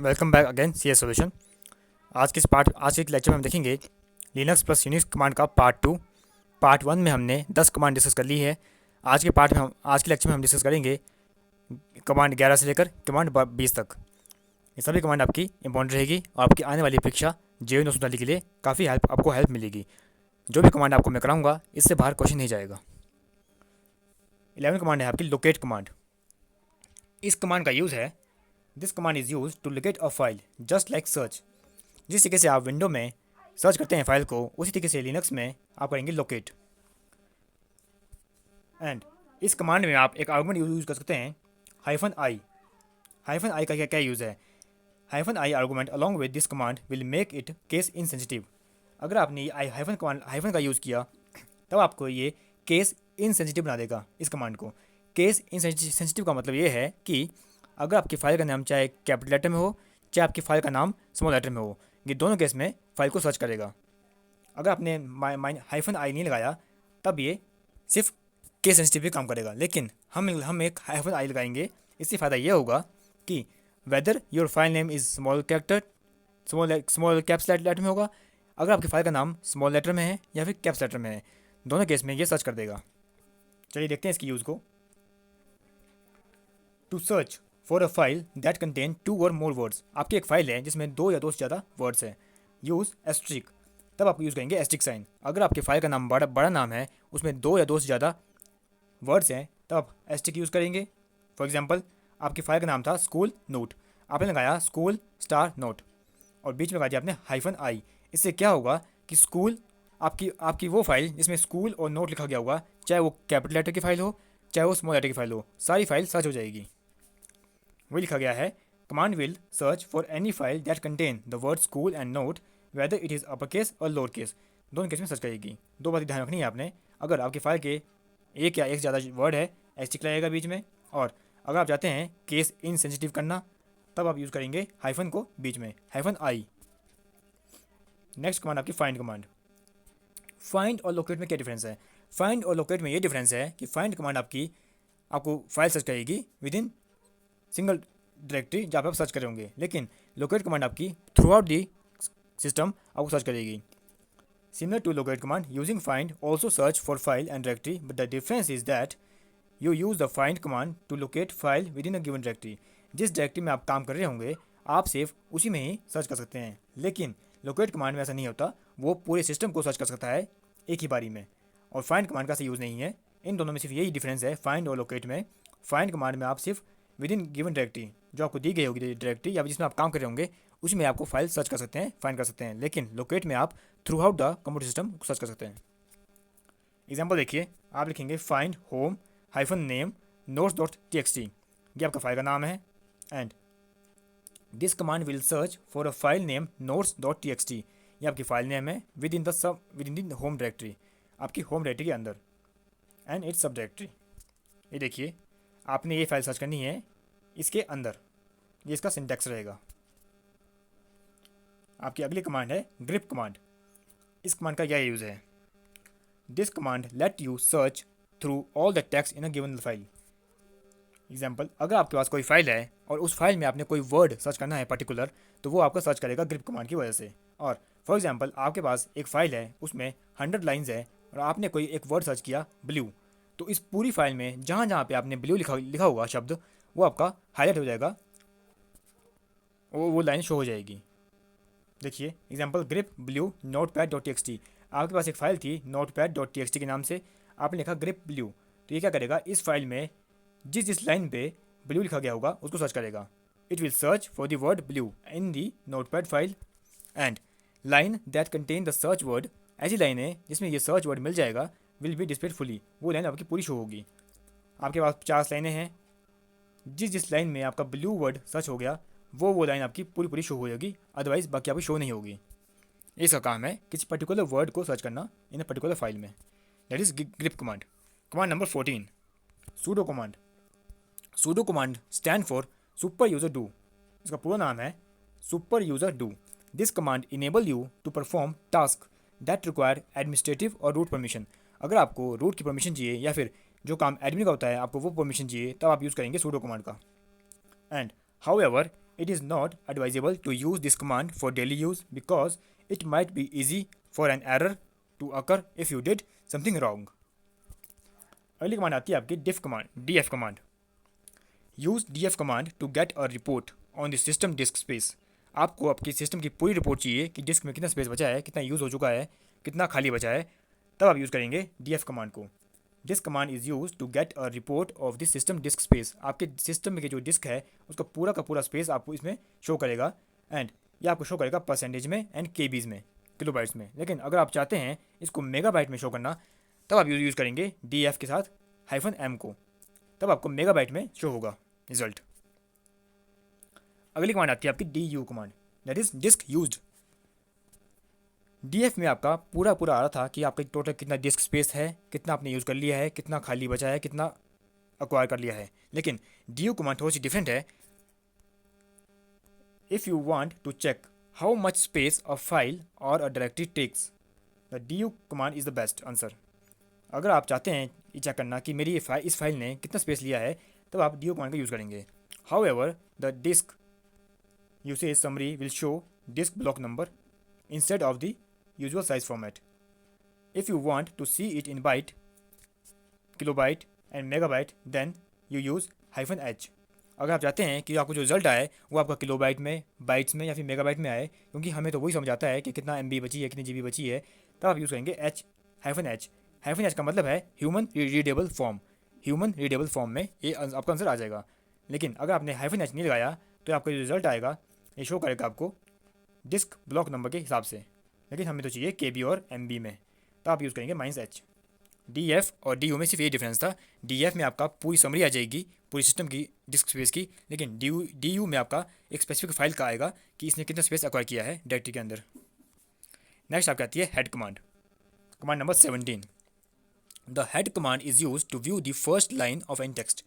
Welcome back again C S solution. आज के lecture में हम देखेंगे लिनक्स प्लस यूनिक्स कमांड का पार्ट वन में हमने 10 कमांड डिस्कस कर ली है। आज के लेक्चर में हम डिस्कस करेंगे कमांड 11 से लेकर कमांड 20 तक। ये सभी कमांड आपकी इंपॉर्टेंट रहेगी और आपकी आने वाली परीक्षा जे 940 के लिए काफ़ी आपको हेल्प मिलेगी। जो भी कमांड आपको मैं कराऊंगा इससे बाहर क्वेश्चन नहीं जाएगा। 11 कमांड है आपकी लोकेट कमांड। इस कमांड का यूज़ है, this command is use to locate a file just like search. जिस तरीके से आप विंडो में सर्च करते हैं फाइल को, उसी तरीके से लिनक्स में आप करेंगे लोकेट। एंड इस कमांड में आप एक आर्गुमेंट यूज कर सकते हैं -i। -i का क्या यूज़ है? -i argument along with this command will make it case insensitive. अगर आपने हाइफन का यूज़ किया तब आपको ये केस इनसेंसिटिव बना देगा। इस कमांड को केस इनसेंसिटिव का मतलब ये है कि अगर आपकी फाइल का नाम चाहे कैपिटल लेटर में हो, चाहे आपकी फाइल का नाम स्मॉल लेटर में हो, ये दोनों केस में फाइल को सर्च करेगा। अगर आपने -i नहीं लगाया तब ये सिर्फ केस सेंसिटिव भी काम करेगा, लेकिन हम एक -i लगाएंगे। इससे फ़ायदा ये होगा कि whether your file name is small caps letter में होगा, अगर आपकी फाइल का नाम स्मॉल लेटर में है या फिर कैप्स लेटर में है, दोनों केस में ये सर्च कर देगा। चलिए देखते हैं इसकी यूज़ को। To search for a file that contain 2 और मोर वर्ड्स। आपकी एक फाइल है जिसमें 2 या 2 से ज़्यादा वर्ड्स हैं, यूज़ एस्ट्रिक। तब आप यूज़ करेंगे एस्ट्रिक साइन। अगर आपकी फाइल का नाम बड़ा नाम है, उसमें 2 या 2 से ज़्यादा वर्ड्स हैं, तब आप एस्ट्रिक यूज़ करेंगे। फॉर एग्जाम्पल, आपकी फाइल का नाम था स्कूल नोट, आपने लगाया स्कूल स्टार नोट और बीच में लगा दिया आपने -i। इससे क्या होगा कि स्कूल आपकी वो फाइल जिसमें स्कूल और नोट लिखा गया होगा, चाहे वो कैपिटल लेटर की फाइल हो चाहे वो स्मॉल लेटर की फाइल हो, सारी फाइल सर्च हो जाएगी। वही लिखा गया है, command will search for any file that contain the word school and note whether it is upper case और लोअर केस। दोनों केस में सर्च करेगी। दो बातें ध्यान रखनी है आपने। अगर आपकी फाइल के एक या एक से ज़्यादा वर्ड है, एस्टिक लगेगा बीच में। और अगर आप चाहते हैं केस इनसेंसिटिव करना, तब आप यूज़ करेंगे हाइफन को बीच में, -i। नेक्स्ट कमांड आपकी फाइंड कमांड। फाइंड और लोकेट में क्या डिफरेंस है? फाइंड और लोकेट में ये डिफरेंस है कि फाइंड कमांड आपको फाइल सर्च करेगी विद इन सिंगल डायरेक्टरी जहाँ पे आप सर्च कर रहे होंगे, लेकिन लोकेट कमांड आपकी थ्रू आउट दी सिस्टम आपको सर्च करेगी। Similar to locate command, using find also search for file and directory, but the difference is that you use the find command to locate file within a given directory. जिस directory में आप काम कर रहे होंगे, आप सिर्फ उसी में ही सर्च कर सकते हैं, लेकिन लोकेट कमांड में ऐसा नहीं होता। वो पूरे सिस्टम को सर्च कर सकता है एक ही बारी में, और फाइंड कमांड का ऐसा यूज़ नहीं है। इन दोनों में सिर्फ यही डिफरेंस है फाइंड और लोकेट में। फाइंड कमांड में आप सिर्फ विद इन गिवन डायरेक्टरी, जो आपको दी गई होगी डायरेक्टरी या जिसमें आप काम कर रहे होंगे, उसी में आपको फाइल सर्च कर सकते हैं, फाइंड कर सकते हैं, लेकिन लोकेट में आप through out the computer system search कर सकते हैं। एग्जाम्पल देखिए, आप लिखेंगे फाइंड होम -नेम notes.txt। ये आपका फाइल का नाम है। And this command will search for a file name notes.txt। ये आपकी फाइल नेम है with in the home directory, आपकी होम डायरेक्टरी के अंदर, एंड इट्स सब डायरेक्टरी। ये देखिए, आपने ये फाइल सर्च करनी है इसके अंदर, ये इसका सिंटैक्स रहेगा। आपकी अगली कमांड है ग्रिप कमांड। इस कमांड का क्या यूज़ है? This command let you search through all the text in a given file. Example, अगर आपके पास कोई फाइल है और उस फाइल में आपने कोई वर्ड सर्च करना है पर्टिकुलर, तो वो आपका सर्च करेगा ग्रिप कमांड की वजह से। और फॉर एग्जाम्पल, आपके पास एक फाइल है, उसमें 100 लाइन्स है और आपने कोई एक वर्ड सर्च किया ब्लू, तो इस पूरी फाइल में जहाँ जहाँ पे आपने ब्लू लिखा होगा शब्द, वो आपका हाईलाइट हो जाएगा, वो लाइन शो हो जाएगी। देखिए एग्जाम्पल, ग्रिप ब्लू notepad.txt। आपके पास एक फाइल थी notepad.txt के नाम से, आपने लिखा ग्रिप ब्लू, तो ये क्या करेगा, इस फाइल में जिस लाइन पे ब्लू लिखा गया होगा उसको सर्च करेगा। It will search for the word blue in the notepad file and line that contain the search word. ऐसी लाइन है जिसमें ये सर्च वर्ड मिल जाएगा, विल बी डिस्प्लेड फुली, वो लाइन आपकी पूरी शो होगी। आपके पास 50 लाइनें हैं, जिस लाइन में आपका ब्लू वर्ड सर्च हो गया, वो लाइन आपकी पूरी शो हो जाएगी, अदरवाइज बाकी आपकी शो नहीं होगी। इसका काम है किसी पर्टिकुलर वर्ड को सर्च करना इन अ पर्टिकुलर फाइल में, that is grep command. Command number 14, sudo command. Sudo command stand for super user do. इसका पूरा नाम है super user do. This command enable you to perform task that require administrative और root permission. अगर आपको root की permission चाहिए या फिर जो काम एडमिन का होता है आपको वो परमिशन चाहिए, तब आप यूज़ करेंगे सूडो कमांड का। And how ever It is not advisable to use this command for daily use because it might be easy for an error to occur if you did something wrong. अगली command आती है आपकी diff command, df command. Use df command to get a report on the system disk space. आपको आपकी system की पूरी report चाहिए कि डिस्क में कितना स्पेस बचा है, कितना यूज़ हो चुका है, कितना खाली बचा है, तब आप यूज़ करेंगे df कमांड को. This command is use to get a report of the system disk space. आपके सिस्टम में जो डिस्क है उसका पूरा का पूरा स्पेस आपको इसमें शो करेगा, एंड ये आपको शो करेगा परसेंटेज में एंड केबीज में, किलोबाइट्स में. लेकिन अगर आप चाहते हैं इसको मेगाबाइट में शो करना, तब आप यूज़ करेंगे df के साथ -m को, तब आपको मेगाबाइट में शो होगा रिजल्ट. अगली कमांड आती है आपकी du command, that is disk used. df में आपका पूरा आ रहा था कि आपका टोटल कितना डिस्क स्पेस है, कितना आपने यूज़ कर लिया है, कितना खाली बचा है, कितना अक्वायर कर लिया है. लेकिन du कमांड थोड़ी सी डिफरेंट है. If you want to check how much space a file or a directory takes, the du command is the best answer. अगर आप चाहते हैं ये चेक करना कि मेरी इस फाइल ने कितना स्पेस लिया है, तब आप du कमांड का यूज़ करेंगे. However the disk usage summary will show disk block number instead of the usual size format. If you want to see it in byte, kilobyte and megabyte, then you use -h. अगर आप चाहते हैं कि आपको जो result आए वो आपका किलोबाइट में, बाइट्स में या फिर मेगाबाइट में आए, क्योंकि हमें तो वही समझ आता है कि कितना MB बची है, कितनी GB बची है, तब आप यूज़ करेंगे -h. -h का मतलब है human readable form. Human readable form में ये आपका आंसर आ जाएगा. लेकिन अगर आपने -h नहीं लगाया तो आपका जो रिजल्ट आएगा ये शो करेगा आपको डिस्क ब्लॉक नंबर के हिसाब से. लेकिन हमें तो चाहिए KB और MB में, तो आप यूज़ करेंगे -h. DF और DU में सिर्फ ये डिफरेंस था. DF में आपका पूरी समरी आ जाएगी पूरी सिस्टम की डिस्क स्पेस की, लेकिन DU में आपका एक स्पेसिफिक फाइल का आएगा कि इसने कितना स्पेस एक्वायर किया है डायरेक्टरी के अंदर. नेक्स्ट आपकी आती है head command, command number 17. The head command is use to view the first line of an text.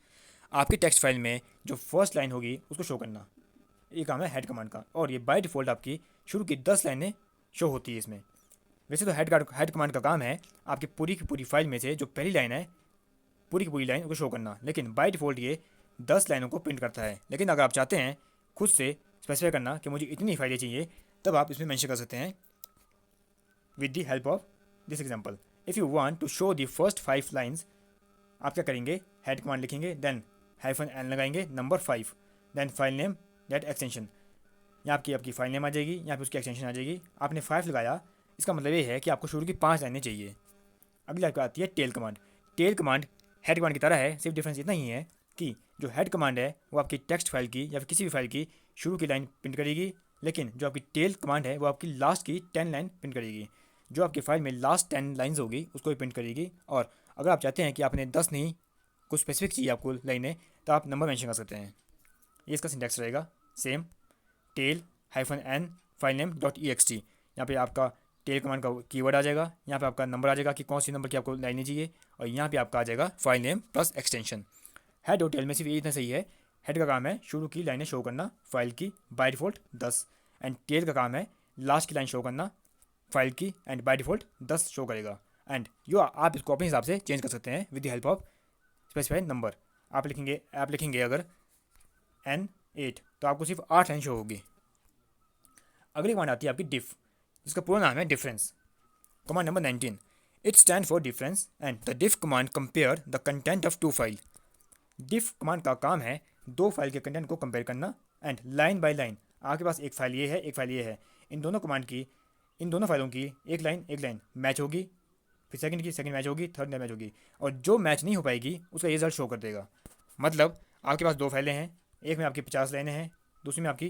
आपकी टेक्स्ट फाइल में जो फर्स्ट लाइन होगी उसको शो करना, ये काम है हेड कमांड का. और ये बाय डिफ़ॉल्ट आपकी शुरू की 10 लाइनें शो होती है इसमें. वैसे तो हेड कमांड का काम है आपकी पूरी की पूरी फाइल में से जो पहली लाइन है पूरी की पूरी लाइन को शो करना, लेकिन बाय डिफ़ॉल्ट ये 10 लाइनों को प्रिंट करता है. लेकिन अगर आप चाहते हैं खुद से स्पेसिफाई करना कि मुझे इतनी फाइलें चाहिए, तब आप इसमें मेंशन कर सकते हैं with the help of this example. If you want to show the first 5 lines, आप क्या करेंगे, हेड कमांड लिखेंगे, देन -n लगाएंगे, number 5, then file name that extension. यहाँ आपकी फाइल नेम आ जाएगी, यहाँ पे उसकी एक्सटेंशन आ जाएगी. आपने 5 लगाया, इसका मतलब ये है कि आपको शुरू की 5 लाइनें चाहिए. अगली आपको आती है tail command. Tail command head command की तरह है, सिर्फ डिफरेंस इतना ही है कि जो हेड कमांड है वो आपकी टेक्स्ट फाइल की या फिर किसी भी फाइल की शुरू की लाइन प्रिंट करेगी, लेकिन जो आपकी टेल कमांड है वो आपकी लास्ट की 10 लाइन प्रिंट करेगी. जो आपकी फाइल में लास्ट 10 लाइन्स होगी उसको भी प्रिंट करेगी. और अगर आप चाहते हैं कि आपने 10 नहीं कुछ स्पेसिफिक चाहिए आपको लाइनें, तो आप नंबर मेंशन कर सकते हैं. ये इसका सिंटैक्स रहेगा same, tail -n file name .ext. यहाँ पे आपका टेल कमांड का कीवर्ड आ जाएगा, यहाँ पे आपका नंबर आ जाएगा कि कौन सी नंबर की आपको लाइनें चाहिए, और यहाँ पे आपका आ जाएगा file name plus extension. Head और टेल में सिर्फ ये इतना सही है, हेड का काम है शुरू की लाइनें शो करना फाइल की बाय डिफ़ॉल्ट 10, एंड टेल का काम है लास्ट की लाइन शो करना फाइल की, एंड बाय डिफ़ॉल्ट 10 शो करेगा. एंड जो आप इसको अपने हिसाब से चेंज कर सकते हैं with the help of specified number. आप लिखेंगे अगर N8 तो आपको सिर्फ 8 लाइन शो होगी. अगली कमांड आती है आपकी डिफ, जिसका पूरा नाम है difference. Command number 19. It stand for difference and the diff command compare the content of 2 file. Diff command का काम है 2 फाइल के कंटेंट को कंपेयर करना, एंड लाइन बाय लाइन. आपके पास एक फाइल ये है, एक फाइल ये है, इन दोनों फाइलों की एक लाइन मैच होगी, फिर सेकंड मैच होगी, थर्ड मैच होगी, और जो मैच नहीं हो पाएगी उसका रिजल्ट शो कर देगा. मतलब आपके पास 2 फाइलें हैं, एक में आपकी 50 लाइनें हैं, दूसरी में आपकी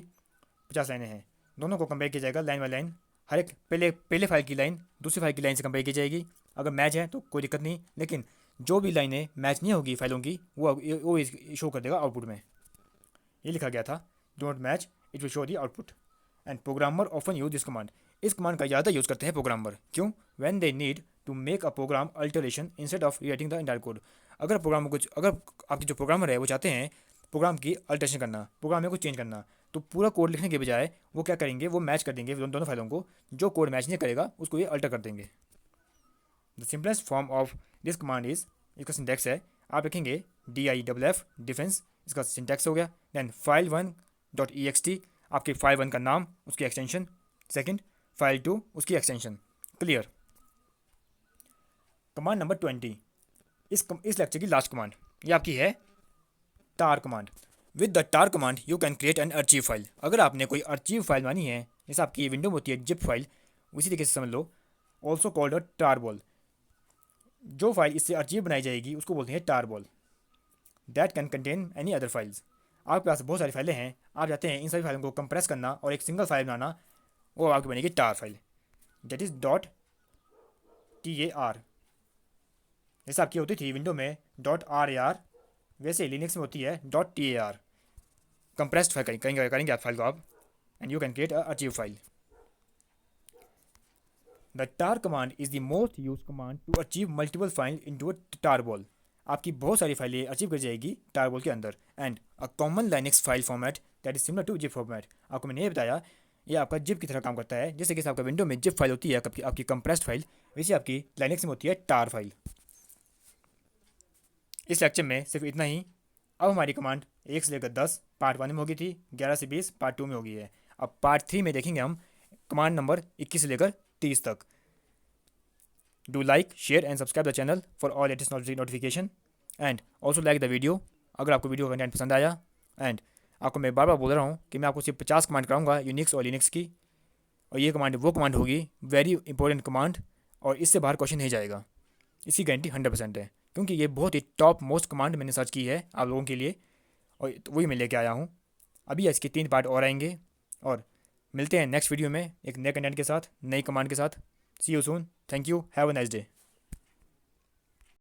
50 लाइनें हैं. दोनों को कंपेयर किया जाएगा लाइन बाय लाइन. हर एक पहले फाइल की लाइन दूसरी फाइल की लाइन से कंपेयर की जाएगी. अगर मैच है तो कोई दिक्कत नहीं, लेकिन जो भी लाइनें मैच नहीं होगी फाइलों की वो शो कर देगा आउटपुट में. ये लिखा गया था, don't match it will show the output. And programmer often use this command. इस कमांड का ज़्यादा यूज़ करते हैं प्रोग्रामर. क्यों? When they need to make a program alteration instead of writing the entire code. अगर आपके जो प्रोग्रामर है वो चाहते हैं प्रोग्राम की अल्टरेशन करना, प्रोग्राम में कुछ चेंज करना, तो पूरा कोड लिखने के बजाय वो क्या करेंगे, वो मैच कर देंगे दोनों फाइलों को. जो कोड मैच नहीं करेगा उसको ये अल्टर कर देंगे. The simplest form of this command is, इसका सिंटैक्स है, आप लिखेंगे DIFF डिफेंस, इसका सिंटैक्स हो गया. Then file 1 dot E X T आपकी फाइल 1 का नाम, उसकी एक्सटेंशन, सेकंड फाइल 2 उसकी एक्सटेंशन। क्लियर। कमांड नंबर 20, इस लेक्चर की लास्ट कमांड ये आपकी है tar command. With the tar command you can create an archive file. अगर आपने कोई अर्चीव फाइल बनानी है, जैसे आपकी विंडो में होती है जिप फाइल, उसी तरीके से समझ लो, ऑल्सो कॉल्ड अ टारबॉल। जो फाइल इससे अर्चीव बनाई जाएगी उसको बोलते हैं tarball. That can contain any other files. आपके पास बहुत सारी फाइलें हैं, आप चाहते हैं इन सभी फाइलों को कंप्रेस करना और एक सिंगल फाइल बनाना, वो आपकी बनेगी tar file, that is dot TAR। जैसे आपकी होती थी विंडो में .RAR, वैसे लिनक्स में होती है .TAR। कंप्रेस्ड फाइल करेंगे आप फाइल को आप, and you can create a archive file. The tar command is the most use command to archive multiple file into a tarball. आपकी बहुत सारी फाइलें अचीव कर जाएगी टारबॉल के अंदर, and a common Linux file format that is similar to zip format. आपको मैंने ये बताया, ये आपका जिप की तरह काम करता है। जैसे कि आपका विंडो में जिप फाइल होती है आपकी कंप्रेस्ड फाइल, वैसे आपकी लाइनक्स में होती है टार फाइल। इस लेक्चर में सिर्फ इतना ही। अब हमारी कमांड 1 से लेकर 10 पार्ट 1 में होगी थी, 11 से 20 पार्ट 2 में होगी है। अब पार्ट 3 में देखेंगे हम कमांड नंबर 21 से लेकर 30 तक। Do like, share and subscribe the channel for all latest notification, and also like the video अगर आपको वीडियो कंटेंट पसंद आया। एंड आपको मैं बार बार बोल रहा हूँ कि मैं आपको सिर्फ 50 कमांड कराऊंगा यूनिक्स और लिनक्स की, और ये कमांड वो कमांड होगी वेरी इंपॉर्टेंट कमांड, और इससे बाहर क्वेश्चन नहीं जाएगा। इसकी गारंटी 100% है, क्योंकि ये बहुत ही टॉप मोस्ट कमांड मैंने सर्च की है आप लोगों के लिए, और वही मैं लेके आया हूँ। अभी इसके 3 पार्ट और आएंगे, और मिलते हैं नेक्स्ट वीडियो में एक नए कंटेंट के साथ, नई कमांड के साथ। See you soon, thank you, have a nice day.